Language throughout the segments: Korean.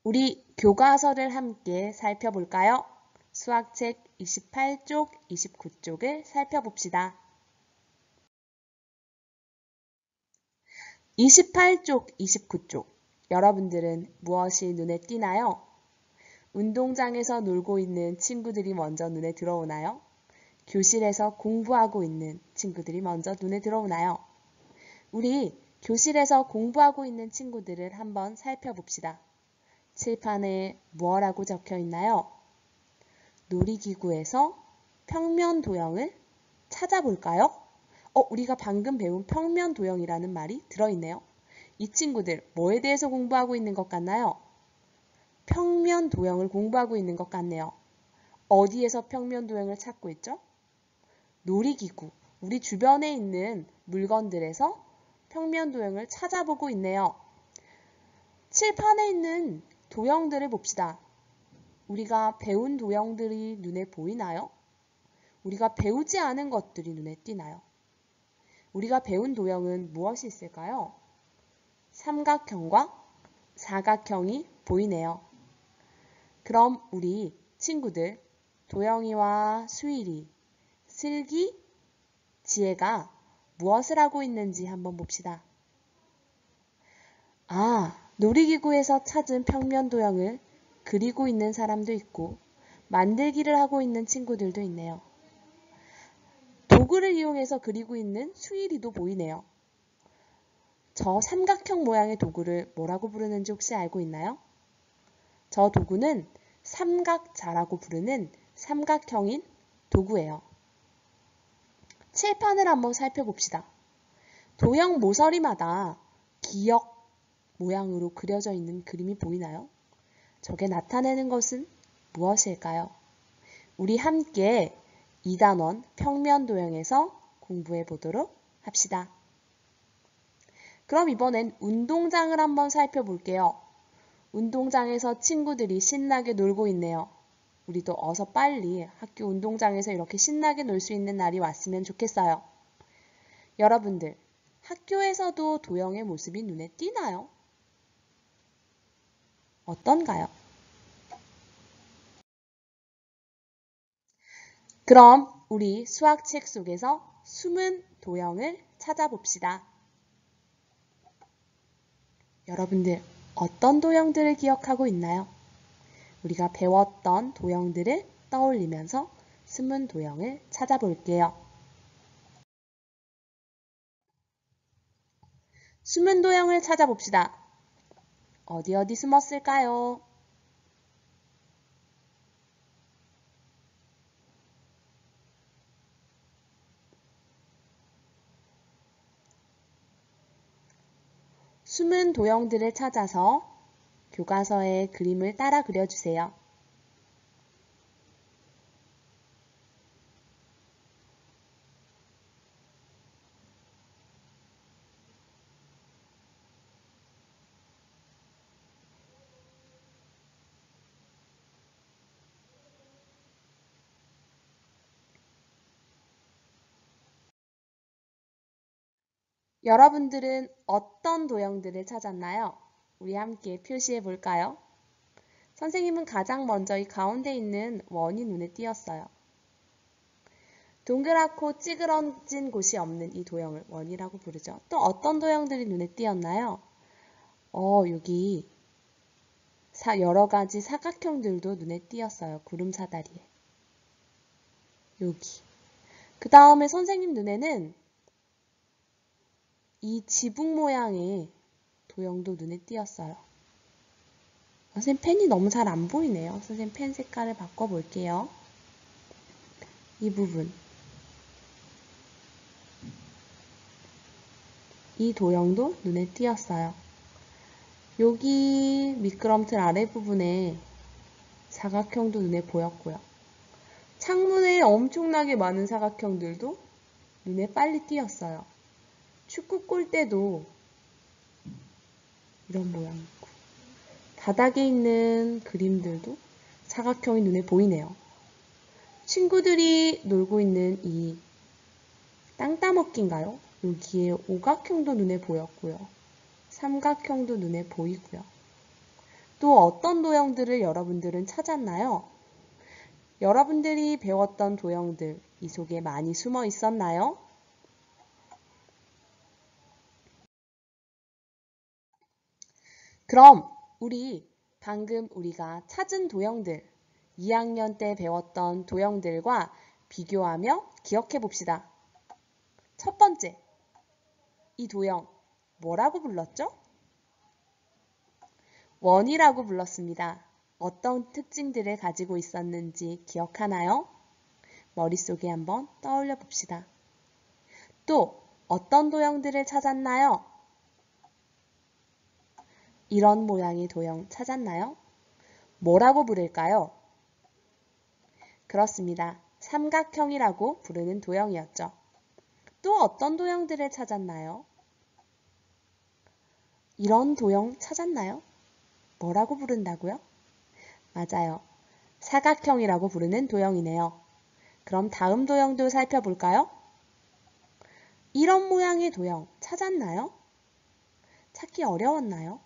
우리 교과서를 함께 살펴볼까요? 수학책 28쪽, 29쪽을 살펴봅시다. 28쪽, 29쪽. 여러분들은 무엇이 눈에 띄나요? 운동장에서 놀고 있는 친구들이 먼저 눈에 들어오나요? 교실에서 공부하고 있는 친구들이 먼저 눈에 들어오나요? 우리 교실에서 공부하고 있는 친구들을 한번 살펴봅시다. 칠판에 뭐라고 적혀 있나요? 놀이기구에서 평면 도형을 찾아볼까요? 우리가 방금 배운 평면 도형이라는 말이 들어있네요. 이 친구들 뭐에 대해서 공부하고 있는 것 같나요? 평면 도형을 공부하고 있는 것 같네요. 어디에서 평면 도형을 찾고 있죠? 놀이기구, 우리 주변에 있는 물건들에서 평면 도형을 찾아보고 있네요. 칠판에 있는 도형들을 봅시다. 우리가 배운 도형들이 눈에 보이나요? 우리가 배우지 않은 것들이 눈에 띄나요? 우리가 배운 도형은 무엇이 있을까요? 삼각형과 사각형이 보이네요. 그럼 우리 친구들 도영이와 수일이, 슬기, 지혜가 무엇을 하고 있는지 한번 봅시다. 놀이기구에서 찾은 평면 도형을 그리고 있는 사람도 있고 만들기를 하고 있는 친구들도 있네요. 도구를 이용해서 그리고 있는 수일이도 보이네요. 저 삼각형 모양의 도구를 뭐라고 부르는지 혹시 알고 있나요? 저 도구는 삼각자라고 부르는 삼각형인 도구예요. 칠판을 한번 살펴봅시다. 도형 모서리마다 기역 모양으로 그려져 있는 그림이 보이나요? 저게 나타내는 것은 무엇일까요? 우리 함께 2단원 평면 도형에서 공부해 보도록 합시다. 그럼 이번엔 운동장을 한번 살펴볼게요. 운동장에서 친구들이 신나게 놀고 있네요. 우리도 어서 빨리 학교 운동장에서 이렇게 신나게 놀 수 있는 날이 왔으면 좋겠어요. 여러분들, 학교에서도 도형의 모습이 눈에 띄나요? 어떤가요? 그럼 우리 수학책 속에서 숨은 도형을 찾아봅시다. 여러분들, 어떤 도형들을 기억하고 있나요? 우리가 배웠던 도형들을 떠올리면서 숨은 도형을 찾아볼게요. 숨은 도형을 찾아봅시다. 어디 숨었을까요? 숨은 도형들을 찾아서 교과서에 그림을 따라 그려주세요. 여러분들은 어떤 도형들을 찾았나요? 우리 함께 표시해 볼까요? 선생님은 가장 먼저 이 가운데 있는 원이 눈에 띄었어요. 동그랗고 찌그러진 곳이 없는 이 도형을 원이라고 부르죠. 또 어떤 도형들이 눈에 띄었나요? 여기 여러 가지 사각형들도 눈에 띄었어요. 구름 사다리에. 여기. 그 다음에 선생님 눈에는 이 지붕 모양의 도형도 눈에 띄었어요. 선생님 펜이 너무 잘 안 보이네요. 선생님 펜 색깔을 바꿔볼게요. 이 부분. 이 도형도 눈에 띄었어요. 여기 미끄럼틀 아래 부분에 사각형도 눈에 보였고요. 창문에 엄청나게 많은 사각형들도 눈에 빨리 띄었어요. 축구 골대도 이런 모양이고 바닥에 있는 그림들도 사각형이 눈에 보이네요. 친구들이 놀고 있는 이 땅 따먹기인가요? 여기에 오각형도 눈에 보였고요. 삼각형도 눈에 보이고요. 또 어떤 도형들을 여러분들은 찾았나요? 여러분들이 배웠던 도형들, 이 속에 많이 숨어 있었나요? 그럼 방금 우리가 찾은 도형들, 2학년 때 배웠던 도형들과 비교하며 기억해 봅시다. 첫 번째, 이 도형 뭐라고 불렀죠? 원이라고 불렀습니다. 어떤 특징들을 가지고 있었는지 기억하나요? 머릿속에 한번 떠올려 봅시다. 또 어떤 도형들을 찾았나요? 이런 모양의 도형 찾았나요? 뭐라고 부를까요? 그렇습니다. 삼각형이라고 부르는 도형이었죠. 또 어떤 도형들을 찾았나요? 이런 도형 찾았나요? 뭐라고 부른다고요? 맞아요. 사각형이라고 부르는 도형이네요. 그럼 다음 도형도 살펴볼까요? 이런 모양의 도형 찾았나요? 찾기 어려웠나요?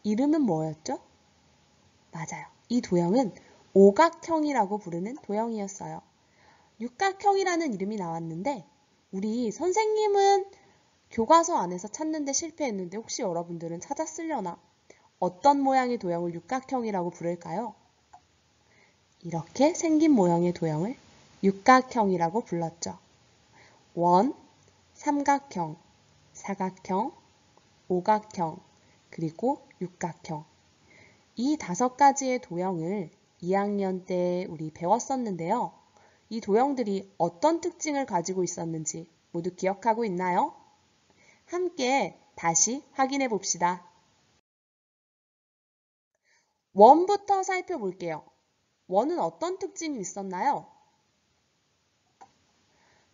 이름은 뭐였죠? 맞아요. 이 도형은 오각형이라고 부르는 도형이었어요. 육각형이라는 이름이 나왔는데 우리 선생님은 교과서 안에서 찾는데 실패했는데 혹시 여러분들은 찾았으려나? 어떤 모양의 도형을 육각형이라고 부를까요? 이렇게 생긴 모양의 도형을 육각형이라고 불렀죠. 원, 삼각형, 사각형, 오각형, 그리고 육각형. 이 5가지의 도형을 2학년 때 우리 배웠었는데요. 이 도형들이 어떤 특징을 가지고 있었는지 모두 기억하고 있나요? 함께 다시 확인해 봅시다. 원부터 살펴볼게요. 원은 어떤 특징이 있었나요?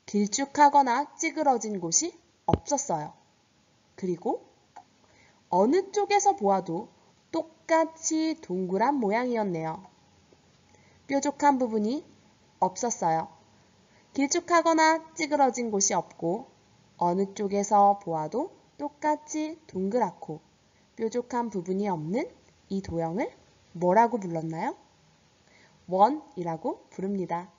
길쭉하거나 찌그러진 곳이 없었어요. 그리고 어느 쪽에서 보아도 똑같이 동그란 모양이었네요. 뾰족한 부분이 없었어요. 길쭉하거나 찌그러진 곳이 없고 어느 쪽에서 보아도 똑같이 동그랗고 뾰족한 부분이 없는 이 도형을 뭐라고 불렀나요? 원이라고 부릅니다.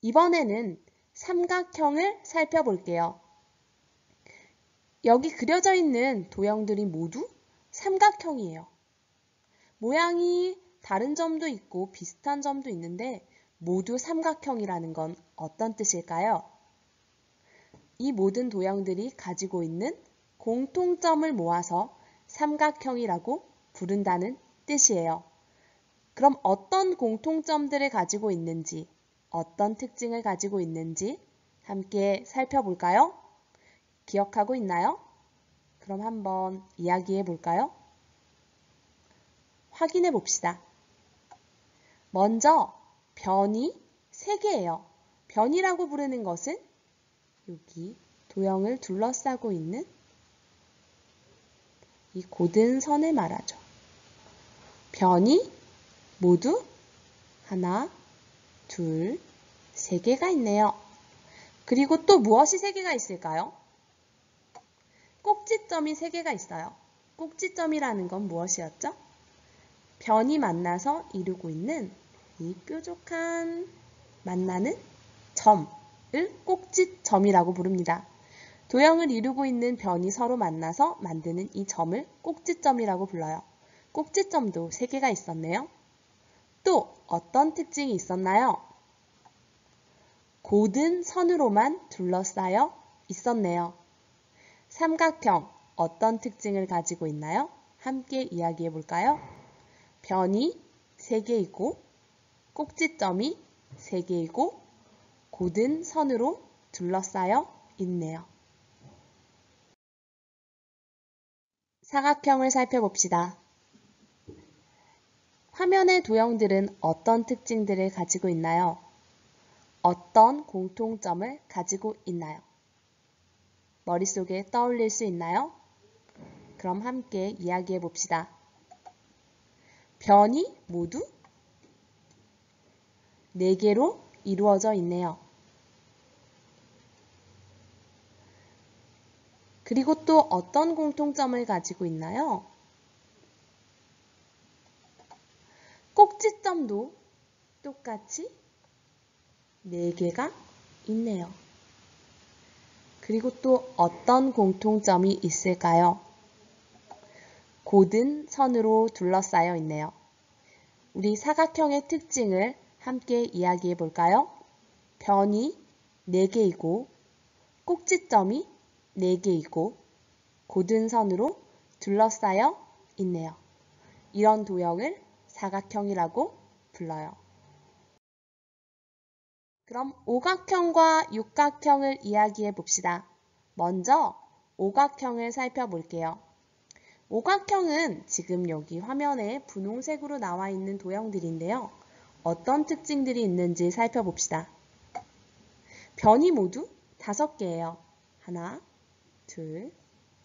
이번에는 삼각형을 살펴볼게요. 여기 그려져 있는 도형들이 모두 삼각형이에요. 모양이 다른 점도 있고 비슷한 점도 있는데 모두 삼각형이라는 건 어떤 뜻일까요? 이 모든 도형들이 가지고 있는 공통점을 모아서 삼각형이라고 부른다는 뜻이에요. 그럼 어떤 공통점들을 가지고 있는지, 어떤 특징을 가지고 있는지 함께 살펴볼까요? 기억하고 있나요? 그럼 한번 이야기해 볼까요? 확인해 봅시다. 먼저 변이 3개예요. 변이라고 부르는 것은 여기 도형을 둘러싸고 있는 이 고든 선을 말하죠. 변이 모두 하나, 둘, 3개가 있네요. 그리고 또 무엇이 3개가 있을까요? 꼭지점이 3개가 있어요. 꼭지점이라는 건 무엇이었죠? 변이 만나서 이루고 있는 이 뾰족한 만나는 점을 꼭지점이라고 부릅니다. 도형을 이루고 있는 변이 서로 만나서 만드는 이 점을 꼭지점이라고 불러요. 꼭지점도 3개가 있었네요. 또 어떤 특징이 있었나요? 고든 선으로만 둘러싸여 있었네요. 삼각형 어떤 특징을 가지고 있나요? 함께 이야기해 볼까요? 변이 3개이고 꼭지점이 3개이고 고든 선으로 둘러싸여 있네요. 사각형을 살펴봅시다. 화면의 도형들은 어떤 특징들을 가지고 있나요? 어떤 공통점을 가지고 있나요? 머릿속에 떠올릴 수 있나요? 그럼 함께 이야기해 봅시다. 변이 모두 4개로 이루어져 있네요. 그리고 또 어떤 공통점을 가지고 있나요? 꼭지점도 똑같이 4개가 있네요. 그리고 또 어떤 공통점이 있을까요? 곧은 선으로 둘러싸여 있네요. 우리 사각형의 특징을 함께 이야기해 볼까요? 변이 4개이고 꼭지점이 4개이고 곧은 선으로 둘러싸여 있네요. 이런 도형을 사각형이라고 불러요. 그럼 오각형과 육각형을 이야기해 봅시다. 먼저 오각형을 살펴볼게요. 오각형은 지금 여기 화면에 분홍색으로 나와 있는 도형들인데요. 어떤 특징들이 있는지 살펴봅시다. 변이 모두 5개예요. 하나, 둘,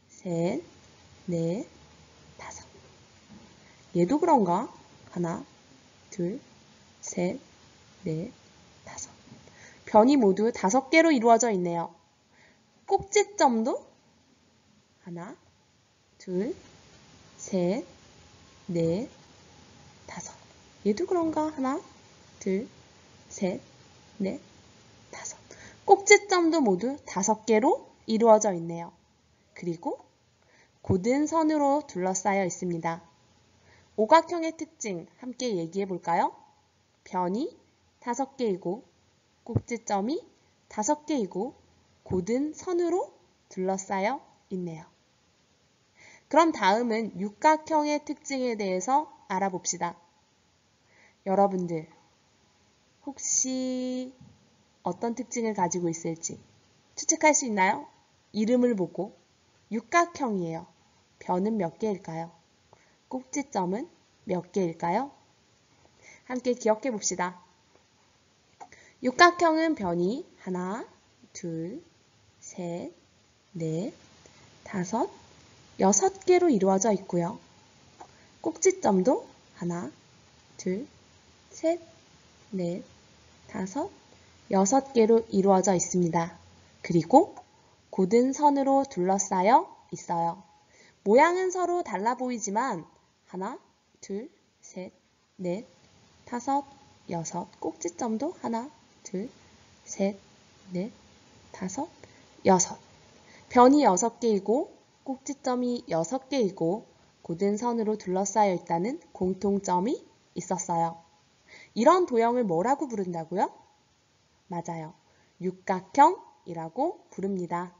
셋, 넷, 5. 얘도 그런가? 하나, 둘, 셋, 넷, 5. 변이 모두 5개로 이루어져 있네요. 꼭지점도 하나, 둘, 셋, 넷, 5. 얘도 그런가? 하나, 둘, 셋, 넷, 5. 꼭지점도 모두 5개로 이루어져 있네요. 그리고 곧은 선으로 둘러싸여 있습니다. 오각형의 특징 함께 얘기해 볼까요? 변이 5개이고 꼭지점이 5개이고 곧은 선으로 둘러싸여 있네요. 그럼 다음은 육각형의 특징에 대해서 알아봅시다. 여러분들 혹시 어떤 특징을 가지고 있을지 추측할 수 있나요? 이름을 보고 육각형이에요. 변은 몇 개일까요? 꼭지점은 몇 개일까요? 함께 기억해 봅시다. 육각형은 변이 하나, 둘, 셋, 넷, 5, 6개로 이루어져 있고요. 꼭지점도 하나, 둘, 셋, 넷, 5, 6개로 이루어져 있습니다. 그리고 곧은 선으로 둘러싸여 있어요. 모양은 서로 달라 보이지만 하나, 둘, 셋, 넷, 5, 6, 꼭지점도 하나, 둘, 셋, 넷, 5, 6. 변이 6개이고 꼭지점이 6개이고 곧은 선으로 둘러싸여 있다는 공통점이 있었어요. 이런 도형을 뭐라고 부른다고요? 맞아요. 육각형이라고 부릅니다.